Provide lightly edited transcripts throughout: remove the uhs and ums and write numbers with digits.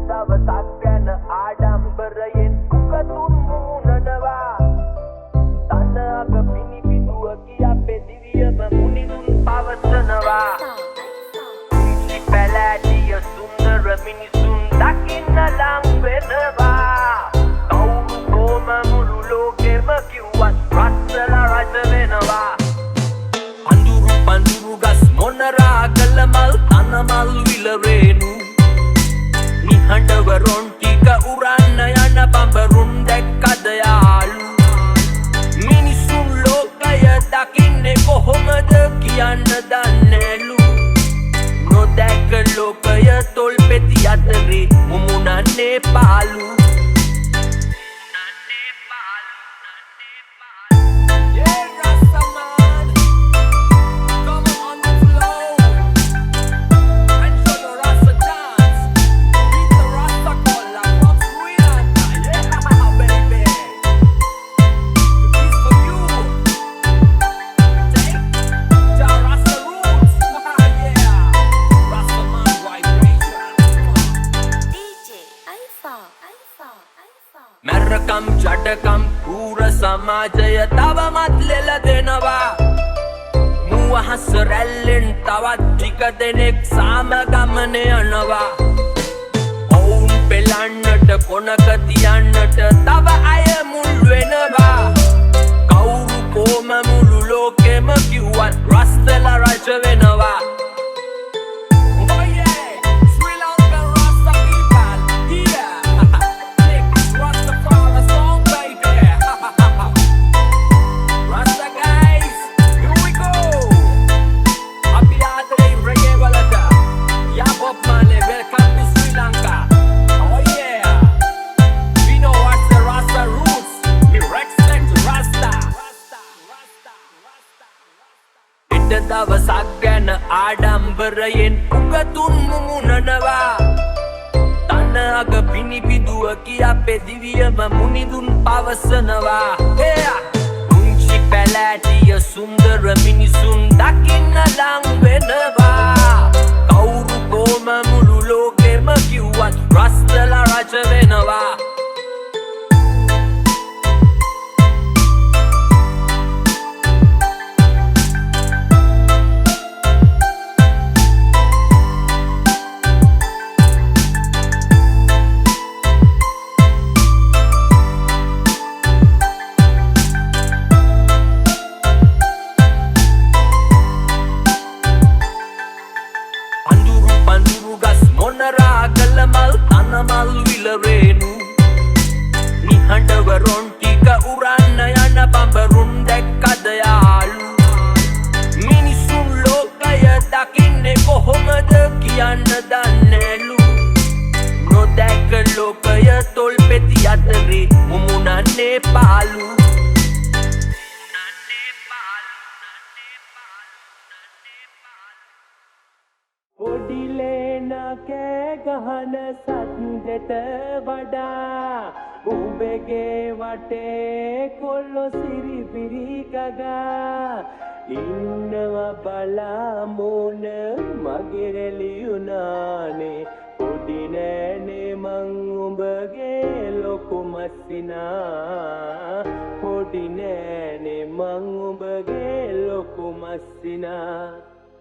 දවසක් ගැන ආඩම්බරයෙන් උකතුන් මූනනවා තනක පිනිපිදුව කිය පෙදිවියම මුනිදුන් පවසනවා කුංචි පැලෑටිය සුන්දර මිනිසුන් දකින්න ලං වෙනවා කවුරු කොම මුළු ලෝකෙම කිව්වත් රස්සල රජ වෙනවා අඳුරු පඳුරු ගස් මොනරා කළමල් තනමල් විලරේනු නිහඬවරොන් ටික උරන්න යන බඹරුන් දැක්කද යාලු මිනිසුන් ලෝකය දකින්නේ කොහොමද කියන්න දන්නේලු නොදැක ලෝකය තොල් පෙති අතරේ මුමුණන්නේ පාලු මැරකම් ජඩකම් පූර සමාජය තවමත් ලෙල දෙනවා මුවහස රැල්ලෙන් තවත් ටික දෙනෙක් සාමගමන යනවා ඔවුන් පෙලන්නට කොනක තියන්නට තව අය මුල් වෙනවා කවුරු කොම මුළු ලෝකෙම කිව්වත් රස්තල රජ වෙනවා දවසක් ගැන ආඩම්බරයෙන් උගතුන් මුමුණනවා තනක පිනිපිදුව කිය පෙදිවියම මුනිදුන් පවසනවා පුංචි පැලෑටිය සුන්දර මිනිසුන් දකින්න ලං වෙනවා කවුරු කොම මුළු ලෝකෙම කිව්වත් රස්තල රජ වෙනවා මොනරා කළමල් තනමල් විලරේනු නිහඬවරොන් ටික උරන්න යන බඹරුන් දැක්කද යාලු මිනිසුන් ලෝකය දකින්නේ කොහොමද කියන්න දන්නේලු නොදැක ලෝකය තොල් පෙති අතරේ මුමුණන්නේ පාලු කෑ ගහන සත්දෙට වඩා උඹගේ වටේ කොල්ලො සිරිපිරි කගා ඉන්නව බලාමෝන මගෙරෙලියුනානේ පොඩි නෑනේ මං උඹගේ ලොකු මස්සිනා පොඩි නෑනේ මං උඹගේ ලොකු මස්සිනා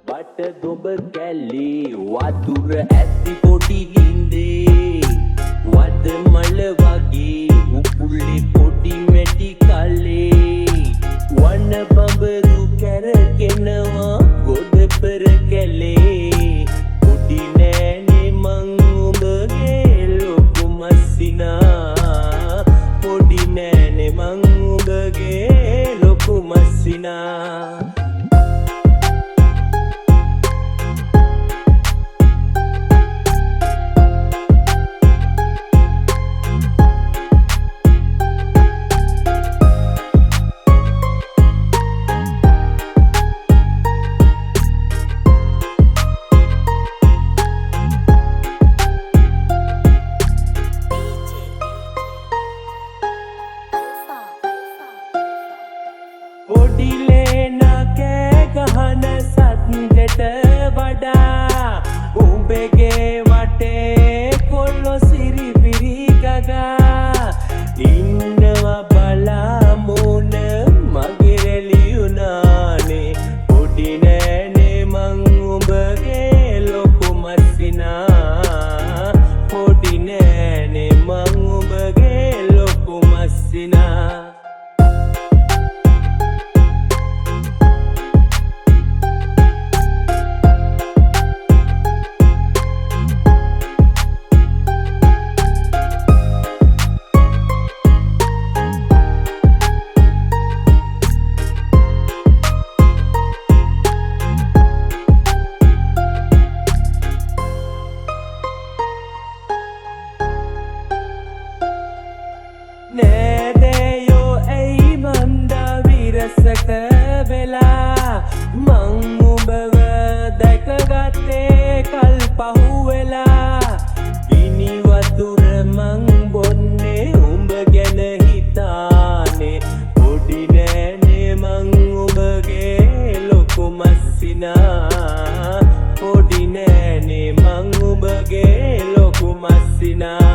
බට දොඹ කැල්ලි වතුර ඇති පොඩි හින්දේ වද මල වගේ උපුල්ලි පොඩි මැටි කල්ලේ වන බඹරු කැරකෙනවා ගොඩ පෙර කැලේ පොඩි නෑනේ මං උඹගේ ලොකු මස්සිනා පොඩි නෑනේ මං උඹගේ ලොකු මස්සිනා බලා මූණ මගේ රැලියුනානේ පොඩි නෑනේ මං උඹගේ ලොකු මස්සිනා පොඩි නෑනේ මං උඹගේ ලොකු මස්සිනා නෑදෑයෝ ඇයි මන්දා විරසක වෙලා මං උඹව දැකගත්තේ කල් පහුවෙලා ගිනි වතුර මං බොන්නේ උඹ ගැන හිතානේ පොඩි නෑනේ මං උඹගේ ලොකු මස්සිනා පොඩි නෑනේ මං උඹගේ ලොකු මස්සිනා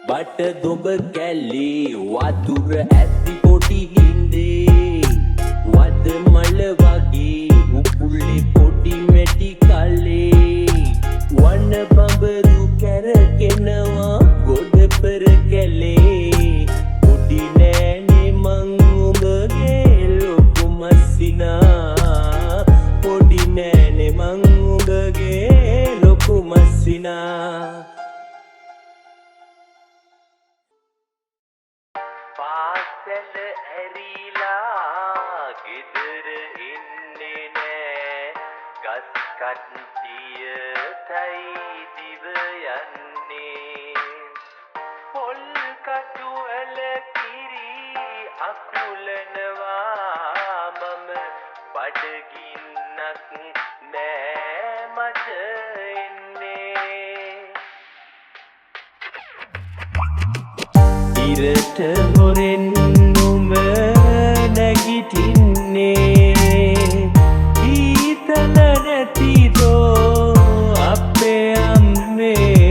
බට දුඹ කැල්ලි වතුර ඇති පොඩි හින්දේ වද මල වගේ උකුලේ පොඩි මැටි කල්ලේ වන බඹරු කැරකෙනවා ගොඩ පෙර කැලේ පොඩි නෑනේ මං උඹගේ ලොකු මස්සිනා පොඩි නෑනේ මං උඹගේ ලොකු මස්සිනා පාසල ඇරිලා ගෙදර එන්නේ නෑ ගස් කට්ටිය තයි දිව යන්නේ පොල් කටුවල කිරි අකුලනවා මම බඩගින්නක් නෑ මට එන්නේ ඉරට හොරෙන් නුඹ නැගිටින්නේ ඊතල නැතිදෝ අපේ අම්මේ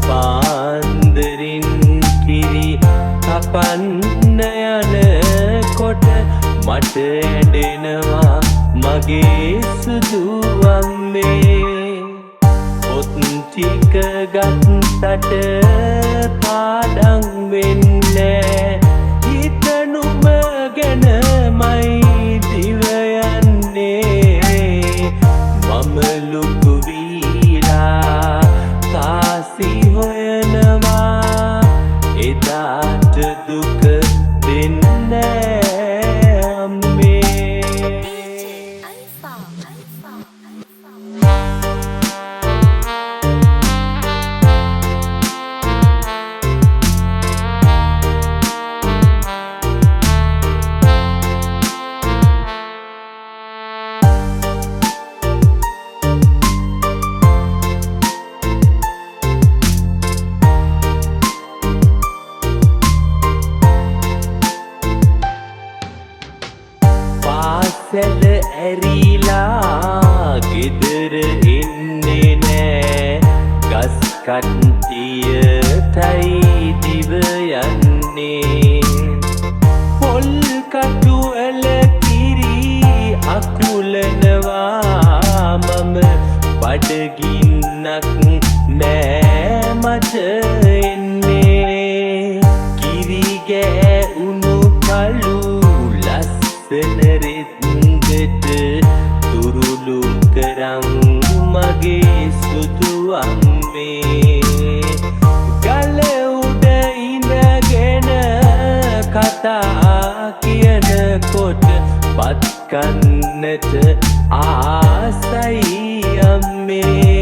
පාන්දරින් කිරි කපන්න යනකොට මට ඇඬෙනවා මගේ සුදු අම්මේ පොත් ටික ගත්තට පාඩම් වෙන්නේ හිත නුඹ ගැනමයි දිව යන්නේ මම ලොකු වීලා කාසි හොයනවා එදාට දුක දෙන්නේ අම්මේ පාසල ඇරිලා ගෙදර එන්නේ නෑ ගස් කට්ටිය තයි දිව යන්නේ පොල් කටුවල කිරි අකුලනවා මම බඩගින්නක් නෑ මට එන්නේ කිරි ගෑවුණු කළු ලස්සන රෙද්දට තුරුළු කරන් මගේ සුදු අම්මේ ගල උඩ ඉඳගෙන කතා කියනකොට බත් කන්නට ආසයි අම්මේ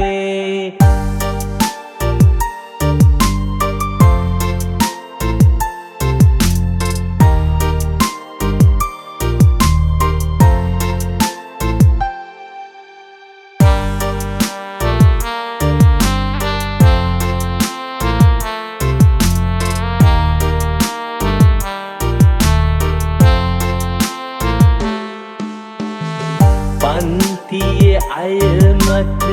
පන්තියේ අය මත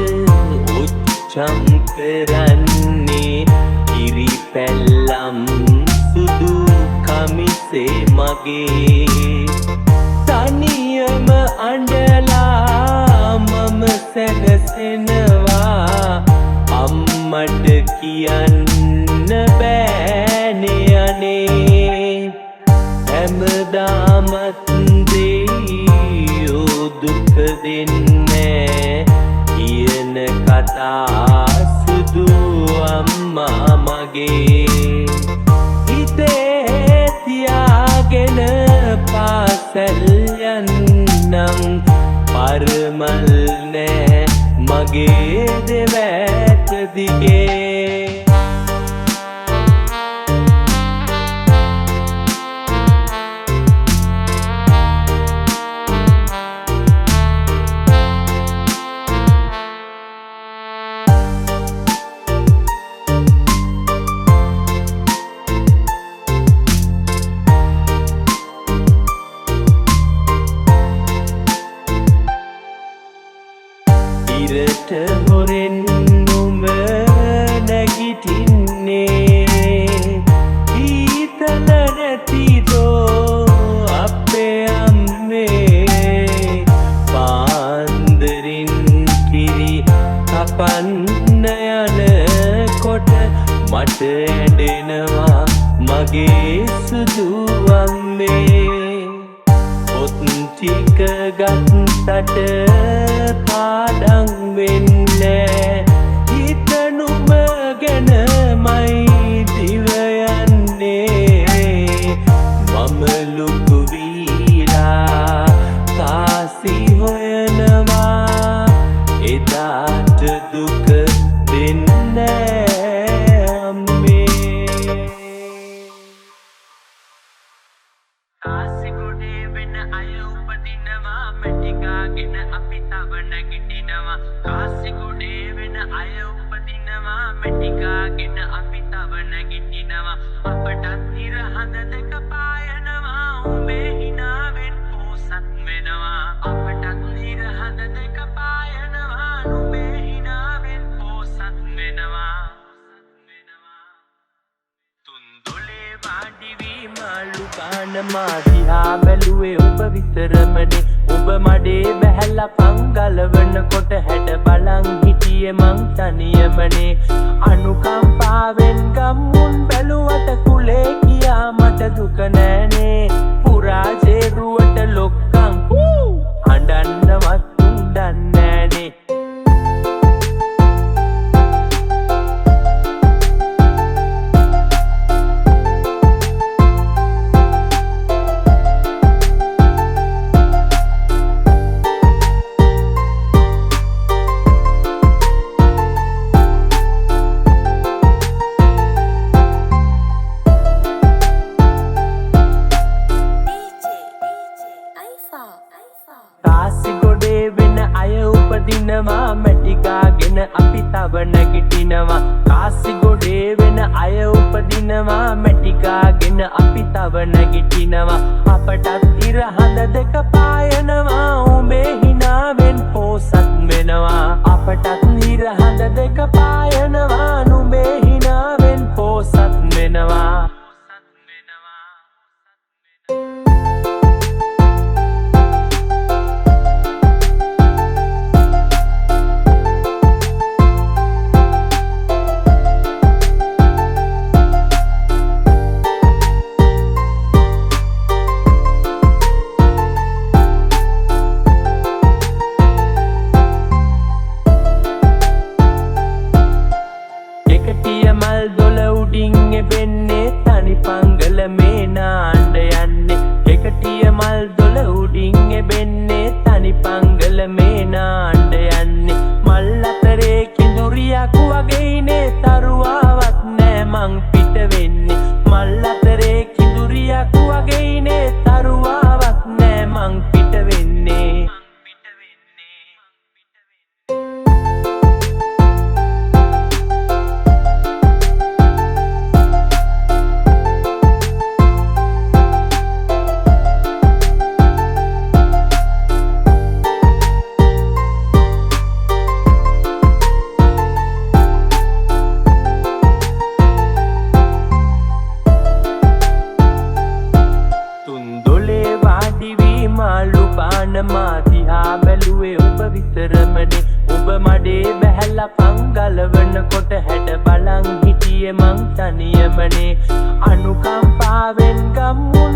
ඔච්චම් කරන්නේ කිරි පැල්ලම් සුදු කමිසේ මගේ තනියම අඬලා මම සැනසෙනවා අම්මට කියන්න බෑනේ අනේ හැමදාමත් දෙයියෝ දුක දෙන්නේ කියන කතා සුදු අම්මා මගේ හිතේ තියාගෙන පාසල් යන්නම් පරමල් නෑ මගේ දෙවැට දිගේ ඉරට හොරෙන් නුඹ නැගිටින්නේ ඊතල නැතිදෝ අපේ අම්මේ පාන්දරින් කිරි කපන්න යනකොට මට ඇඬෙනවා මගේ සුදු අම්මේ පොත් ටික ගත්තට පාඩම් වෙන්නේ හිත නුඹ ගැනමයි දිව යන්නේ මම ලොකු වීලා කාසි හොයනවා එදාට දුක දෙන්නේ අම්මේ කාසිගොඩේ වෙන අය උපදිනවා මැටිකාගෙන අපි තව නැගිටිනවා කාසිගොඩේ වෙන අය උපදිනවා මැටිකාගෙන අපි තව නැගිටිනවා අපටත් ඉර හඳ දෙක පායනවා උඹේ හිනාවෙන් පෝසත් වෙනවා අපටත් ඉර හඳ දෙක පායනවා උඹේ හිනාවෙන් පෝසත් වෙනවා තුන්දොලේ වාඩි වී මාළු ගාන මා දිහා බැලුවේ ඔබ විතරමනේ ඔබ මඩේ බැහැලා පංගලවනකොට හැඩ බලන් හිටියේ මං තනියමනේ අනුකම්පාවෙන් ගම්මුන් බැලුවට කුලේ කියා මට දුක නෑනේ පුරා ජේරුවට ලොක්කන් හඬන්නවත් උන්දන් නෑනේ කාසිගොඩේ වෙන අය උපදිනවා මැටිකාගෙන අපි තව නැගිටිනවා කාසිගොඩේ වෙන අය උපදිනවා මැටිකාගෙන අපි තව නැගිටිනවා අපටත් ඉර හඳ දෙක පායනවා උඹේ හිනාවෙන් පෝසත් වෙනවා අපටත් ඉර හඳ දෙක පායනවා නුඹේ හිනාවෙන් පෝසත් වෙනවා මල් දොල උඩින් එබෙන්නේ තනි පංගල මේ නාන්න යන්නේ එකටිය මල් දොල උඩින් එබෙන්නේ තනි පංගල මේ නාන්න යන්නේ මල් අතරේ කිඳුරියක් වගේනේ තරුවාවත් නෑ මං පිට වෙන්නේ මල් අතරේ කිඳුරියක් වගේනේ තරුවාවත් නෑ මං පිට වෙන්නේ මාළු පාන මාතිහා බැලුවේ ඔබ විතරමනේ ඔබ මඩේ බැහැලා පංගලවන කොට හැඩ බලන් හිටියේ මං තනියමනේ අනුකම්පාවෙන් ගම්මුණ